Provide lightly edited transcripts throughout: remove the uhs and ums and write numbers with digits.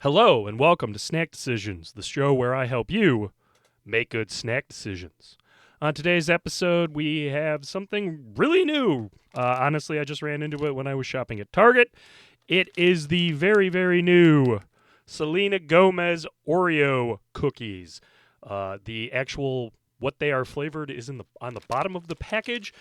Hello, and welcome to Snack Decisions, the show where I help you make good snack decisions. On today's episode, we have something really new. Honestly, I just ran into it when I was shopping at Target. It is the very, very new Selena Gomez Oreo cookies. The actual what they are flavored is on the bottom of the package.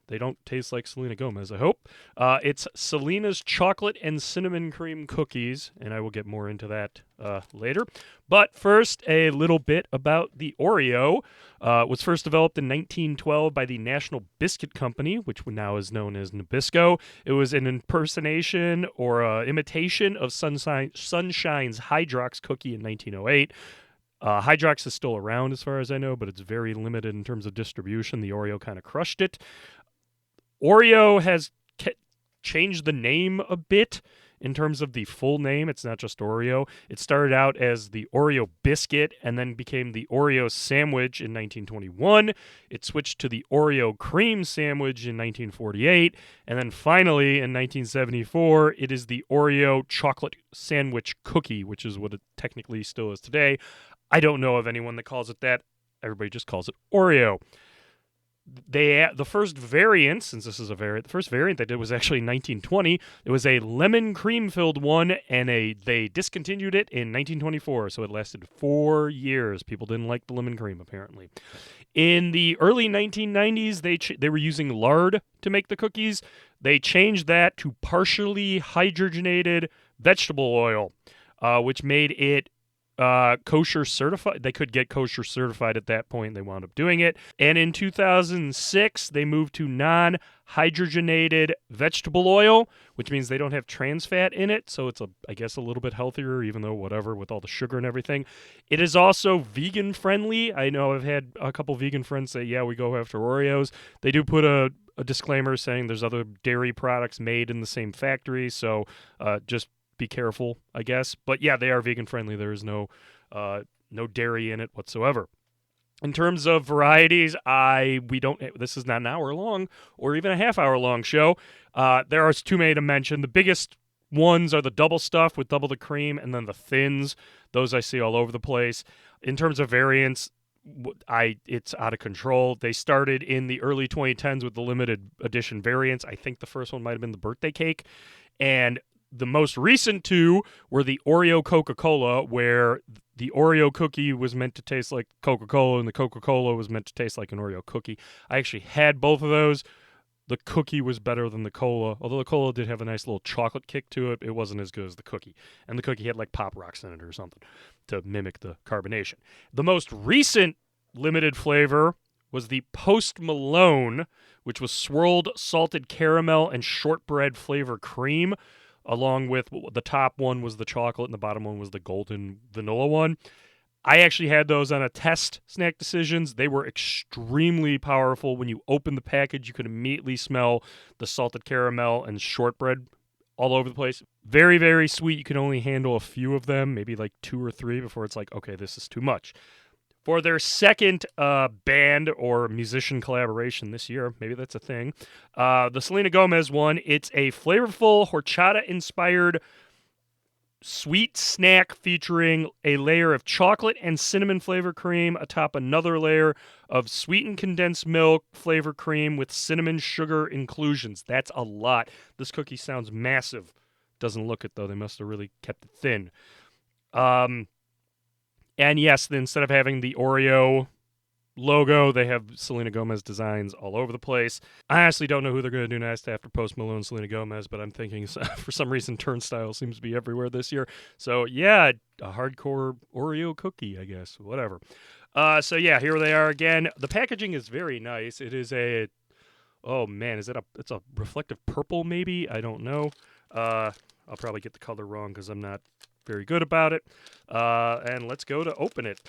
They don't taste like Selena Gomez, I hope. It's Selena's chocolate and cinnamon cream cookies, and I will get more into that later. But first, a little bit about the Oreo. It was first developed in 1912 by the National Biscuit Company, which now is known as Nabisco. It was an impersonation or imitation of Sunshine's Hydrox cookie in 1908. Hydrox is still around as far as I know, but it's very limited in terms of distribution. The Oreo kind of crushed it. Oreo has changed the name a bit in terms of the full name. It's not just Oreo. It started out as the Oreo biscuit and then became the Oreo sandwich in 1921. It switched to the Oreo cream sandwich in 1948. And then finally, in 1974, it is the Oreo chocolate sandwich cookie, which is what it technically still is today. I don't know of anyone that calls it that. Everybody just calls it Oreo. The first variant, since this is a variant, the first variant they did was actually in 1920. It was a lemon cream filled one, and they discontinued it in 1924. So it lasted 4 years. People didn't like the lemon cream apparently. In the early 1990s, they were using lard to make the cookies. They changed that to partially hydrogenated vegetable oil, which made it kosher certified. They could get kosher certified at that point. They wound up doing it. And in 2006, they moved to non-hydrogenated vegetable oil, which means they don't have trans fat in it. So it's, I guess, a little bit healthier, even though whatever, with all the sugar and everything. It is also vegan friendly. I know I've had a couple vegan friends say, yeah, we go after Oreos. They do put a disclaimer saying there's other dairy products made in the same factory. So just be careful, I guess. But yeah, they are vegan friendly. There is no dairy in it whatsoever. In terms of varieties, this is not an hour long or even a half hour long show. There are too many to mention. The biggest ones are the double stuff with double the cream, and then the thins. Those I see all over the place. In terms of variants, it's out of control. They started in the early 2010s with the limited edition variants. I think the first one might have been the birthday cake, and the most recent two were the Oreo Coca-Cola, where the Oreo cookie was meant to taste like Coca-Cola and the Coca-Cola was meant to taste like an Oreo cookie. I actually had both of those. The cookie was better than the cola, although the cola did have a nice little chocolate kick to it. It wasn't as good as the cookie. And the cookie had like Pop Rocks in it or something to mimic the carbonation. The most recent limited flavor was the Post Malone, which was swirled salted caramel and shortbread flavor cream, along with the top one was the chocolate and the bottom one was the golden vanilla one. I actually had those on a test Snack Decisions. They were extremely powerful. When you open the package, you could immediately smell the salted caramel and shortbread all over the place. Very, very sweet. You can only handle a few of them, maybe like 2 or 3 before it's like, okay, this is too much. For their second band or musician collaboration this year, maybe that's a thing, the Selena Gomez one, it's a flavorful horchata-inspired sweet snack featuring a layer of chocolate and cinnamon flavor cream atop another layer of sweetened condensed milk flavor cream with cinnamon sugar inclusions. That's a lot. This cookie sounds massive. Doesn't look it, though. They must have really kept it thin. And yes, instead of having the Oreo logo, they have Selena Gomez designs all over the place. I honestly don't know who they're going to do next after Post Malone, Selena Gomez, but I'm thinking for some reason Turnstile seems to be everywhere this year. So yeah, a hardcore Oreo cookie, I guess. Whatever. So yeah, here they are again. The packaging is very nice. It is oh man, it's a reflective purple maybe? I don't know. I'll probably get the color wrong because I'm not very good about it. And let's go to open it.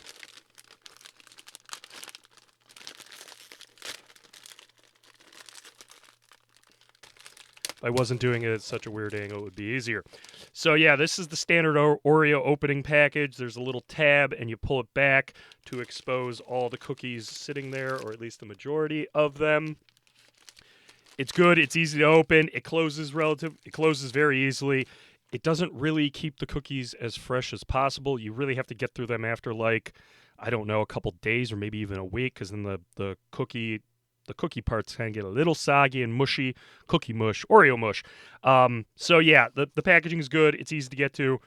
If I wasn't doing it at such a weird angle, it would be easier. So yeah, this is the standard Oreo opening package. There's a little tab, and you pull it back to expose all the cookies sitting there, or at least the majority of them. It's good. It's easy to open. It closes very easily. it doesn't really keep the cookies as fresh as possible. You really have to get through them after, like, I don't know, a couple days or maybe even a week, because then the cookie parts kind of get a little soggy and mushy. Cookie mush, Oreo mush. So yeah, the packaging is good. It's easy to get to.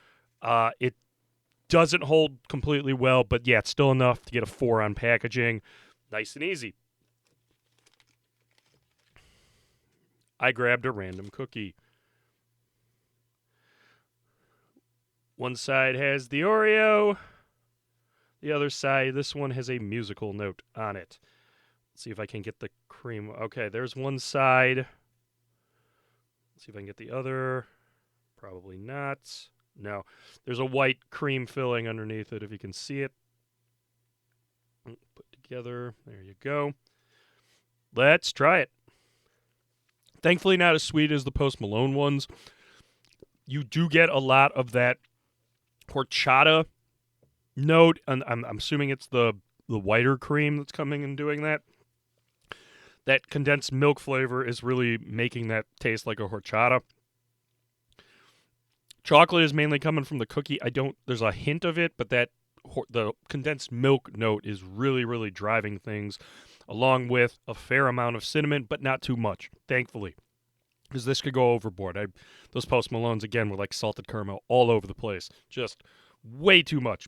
It doesn't hold completely well, but yeah, it's still enough to get a 4 on packaging. Nice and easy. I grabbed a random cookie. One side has the Oreo. The other side, this one has a musical note on it. Let's see if I can get the cream. Okay, there's one side. Let's see if I can get the other. Probably not. No. There's a white cream filling underneath it, if you can see it. Put together. There you go. Let's try it. Thankfully, not as sweet as the Post Malone ones. You do get a lot of that horchata note, and I'm assuming it's the whiter cream that's coming and doing that. That condensed milk flavor is really making that taste like a horchata. Chocolate is mainly coming from the cookie. There's a hint of it, but the condensed milk note is really, really driving things, along with a fair amount of cinnamon, but not too much, thankfully, because this could go overboard. Those Post Malones, again, were like salted caramel all over the place. Just way too much.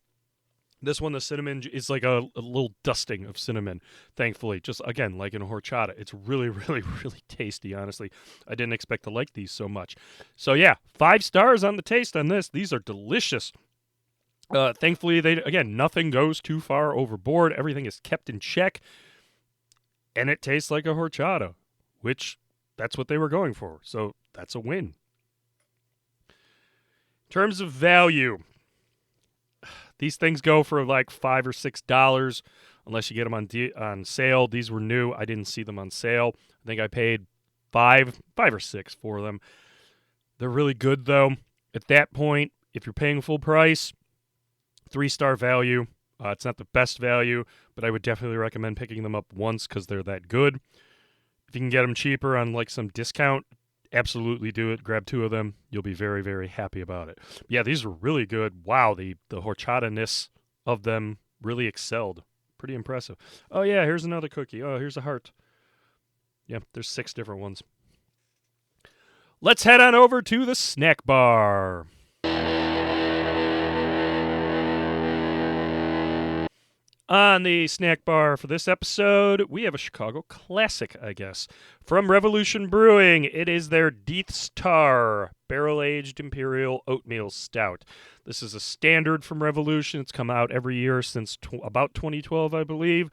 This one, the cinnamon is like a little dusting of cinnamon, thankfully. Just, again, like in a horchata. It's really, really, really tasty, honestly. I didn't expect to like these so much. So, yeah, 5 stars on the taste on this. These are delicious. Thankfully, nothing goes too far overboard. Everything is kept in check. And it tastes like a horchata, which that's what they were going for. So, that's a win. In terms of value, these things go for like $5 or $6 unless you get them on sale. These were new. I didn't see them on sale. I think I paid $5 or $6 for them. They're really good, though. At that point, if you're paying full price, 3-star value. It's not the best value, but I would definitely recommend picking them up once because they're that good. If you can get them cheaper on like some discount, absolutely do it. Grab 2 of them. You'll be very, very happy about it. Yeah, these are really good. Wow, the horchata-ness of them really excelled. Pretty impressive. Oh, yeah, here's another cookie. Oh, here's a heart. Yeah, there's 6 different ones. Let's head on over to the snack bar. On the snack bar for this episode, we have a Chicago classic, I guess. From Revolution Brewing, it is their Deth's barrel-aged imperial oatmeal stout. This is a standard from Revolution. It's come out every year since about 2012, I believe.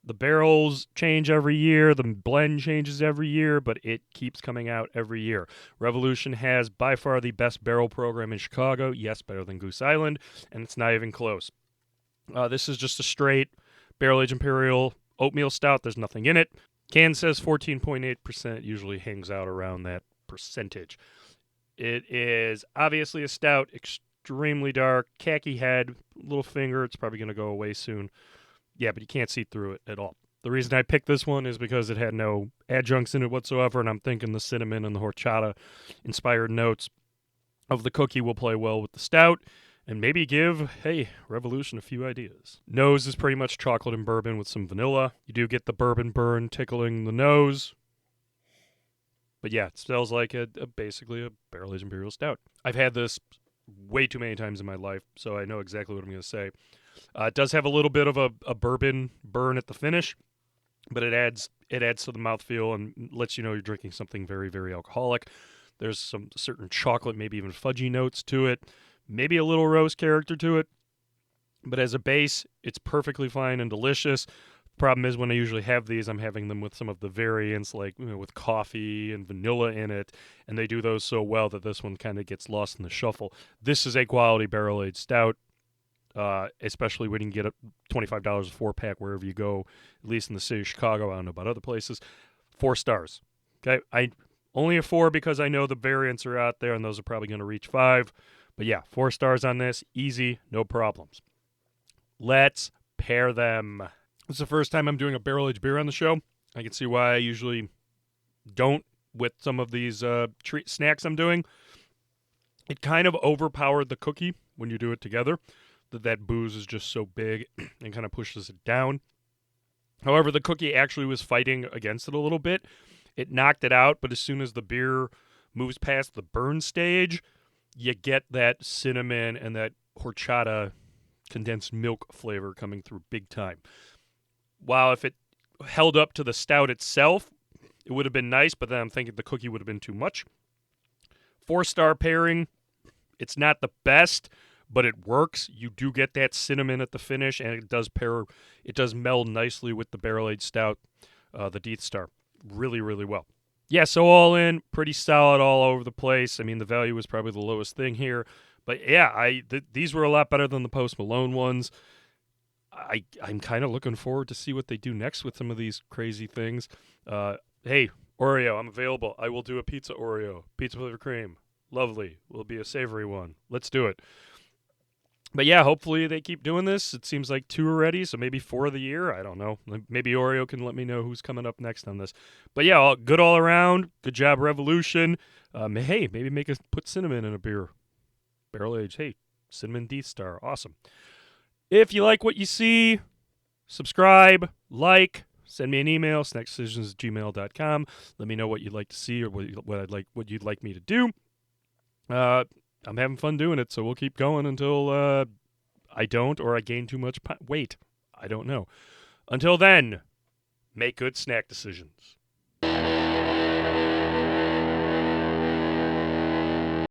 The barrels change every year, the blend changes every year, but it keeps coming out every year. Revolution has by far the best barrel program in Chicago. Yes, better than Goose Island, and it's not even close. This is just a straight barrel-aged imperial oatmeal stout. There's nothing in it. Can says 14.8%, usually hangs out around that percentage. It is obviously a stout, extremely dark, khaki head, little finger. It's probably going to go away soon. Yeah, but you can't see through it at all. The reason I picked this one is because it had no adjuncts in it whatsoever, and I'm thinking the cinnamon and the horchata-inspired notes of the cookie will play well with the stout. And maybe give, Revolution a few ideas. Nose is pretty much chocolate and bourbon with some vanilla. You do get the bourbon burn tickling the nose. But yeah, it smells like basically a barrel-aged imperial stout. I've had this way too many times in my life, so I know exactly what I'm going to say. It does have a little bit of a bourbon burn at the finish, but it adds to the mouthfeel and lets you know you're drinking something very, very alcoholic. There's some certain chocolate, maybe even fudgy notes to it. Maybe a little rose character to it. But as a base, it's perfectly fine and delicious. Problem is, when I usually have these, I'm having them with some of the variants, like with coffee and vanilla in it. And they do those so well that this one kind of gets lost in the shuffle. This is a quality barrel-aged stout, especially when you can get $25 a 4-pack wherever you go, at least in the city of Chicago. I don't know about other places. 4 stars. Okay, I only a 4 because I know the variants are out there, and those are probably going to reach 5. But yeah, 4 stars on this. Easy, no problems. Let's pair them. This is the first time I'm doing a barrel-aged beer on the show. I can see why I usually don't with some of these snacks I'm doing. It kind of overpowered the cookie when you do it together. That booze is just so big and kind of pushes it down. However, the cookie actually was fighting against it a little bit. It knocked it out, but as soon as the beer moves past the burn stage, you get that cinnamon and that horchata condensed milk flavor coming through big time. While if it held up to the stout itself, it would have been nice, but then I'm thinking the cookie would have been too much. 4-star pairing. It's not the best, but it works. You do get that cinnamon at the finish, and it does pair. It does meld nicely with the barrel-aged stout, the Deth Star, really, really well. Yeah, so all in, pretty solid all over the place. I mean, the value was probably the lowest thing here, but yeah, these were a lot better than the Post Malone ones. I'm kind of looking forward to see what they do next with some of these crazy things. Hey, Oreo, I'm available. I will do a pizza Oreo, pizza flavored cream. Lovely. Will be a savory one. Let's do it. But yeah, hopefully they keep doing this. It seems like 2 already, so maybe 4 of the year. I don't know. Maybe Oreo can let me know who's coming up next on this. But yeah, good all around. Good job, Revolution. Hey, maybe put cinnamon in a beer. Barrel aged. Hey, cinnamon Deth Star. Awesome. If you like what you see, subscribe, like, send me an email, snackdecisions@gmail.com. Let me know what you'd like to see or what you'd like me to do. I'm having fun doing it, so we'll keep going until I don't or I gain too much weight. I don't know. Until then, make good snack decisions.